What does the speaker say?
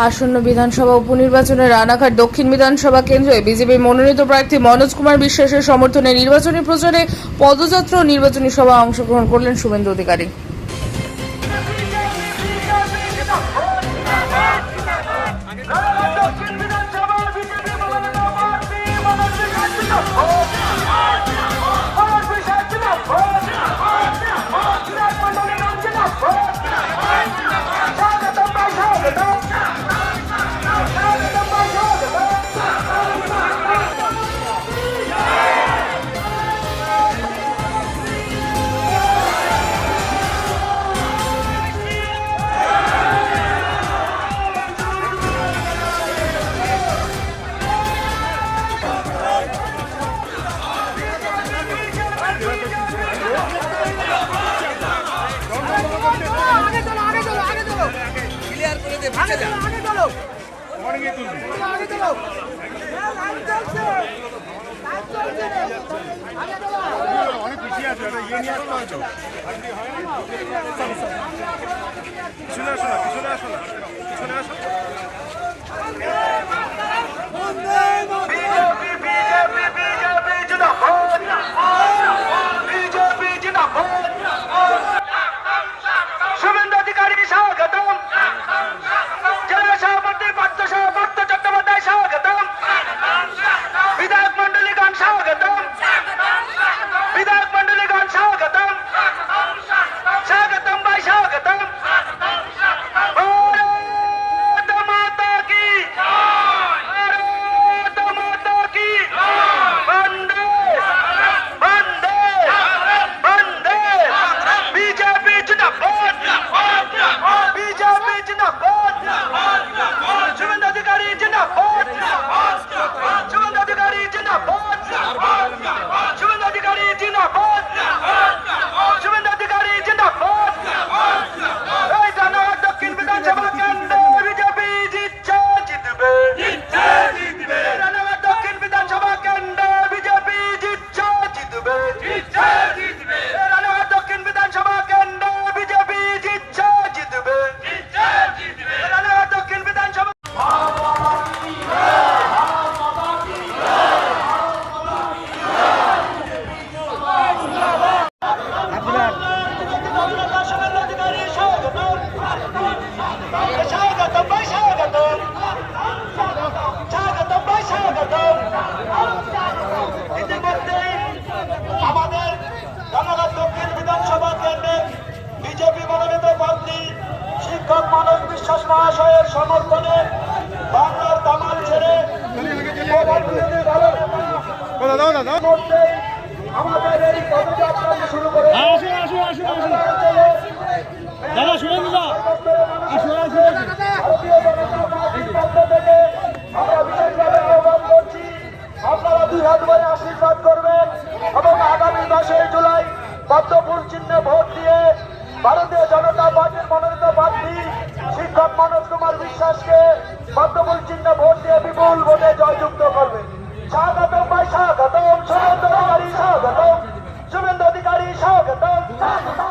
আসন্ন বিধানসভা উপনির্বাচনে রানাঘাট দক্ষিণ বিধানসভা কেন্দ্রে বিজেপি মনোনীত প্রার্থী মনোজ কুমার বিশ্বাসের সমর্থনে নির্বাচনী প্রচারে পদযাত্রা ও নির্বাচনী সভায় অংশগ্রহণ করলেন শুভেন্দু অধিকারী। অনেক খুশি আছে ইয়ে নিয়ে আসতে হয়তো পিছনে আসো না পিছনে আসো না পিছনে আসো শুভেন্দু অধিকারী স্বাগতম, জেলা সভাপতি পার্থ চট্টোপাধ্যায় স্বাগতম, বিধায়ক মন্ডলীগণ স্বাগতম, বিধায়ক মন্ডলীগণ স্বাগতম, স্বাগতম ভাই স্বাগতম। ভারত মাতা কি, ভারত মাতা কি, বন্দে বন্দে বন্দে। বিজেপি জিন্দাবাদ, বিজেপি জিন্দাবাদ, শুভেন্দু অধিকারী জিন্দাবাদ, শুভেন্দু অধিকারী জিন্দাবাদ, শুভেন্দু অধিকারী জিন্দাবাদ, শুভেন্দু অধিকারী জিন্দাবাদ। এই ধন্যবাদ দক্ষিণ বিধানসভা কেন্দ্রে বিজেপি জিতছে জিতবে, ধন্যবাদ দক্ষিণ বিধানসভা কেন্দ্রে বিজেপি জিতছে জিতবে, ধন্যবাদ দক্ষিণ বিধানসভা কেন্দ্রে বিজেপি জিতছে জিতবে, ধন্যবাদ দক্ষিণ বিধানসভা। আমাদের রানাঘাট দক্ষিণ বিধানসভা কেন্দ্রে বিজেপি মনোনীত প্রার্থী শিক্ষক মনোজ বিশ্বাস মহাশয়ের সমর্থনে বাংলার দামাল ছেড়ে আমাদের এই পদযাত্রা শুরু করে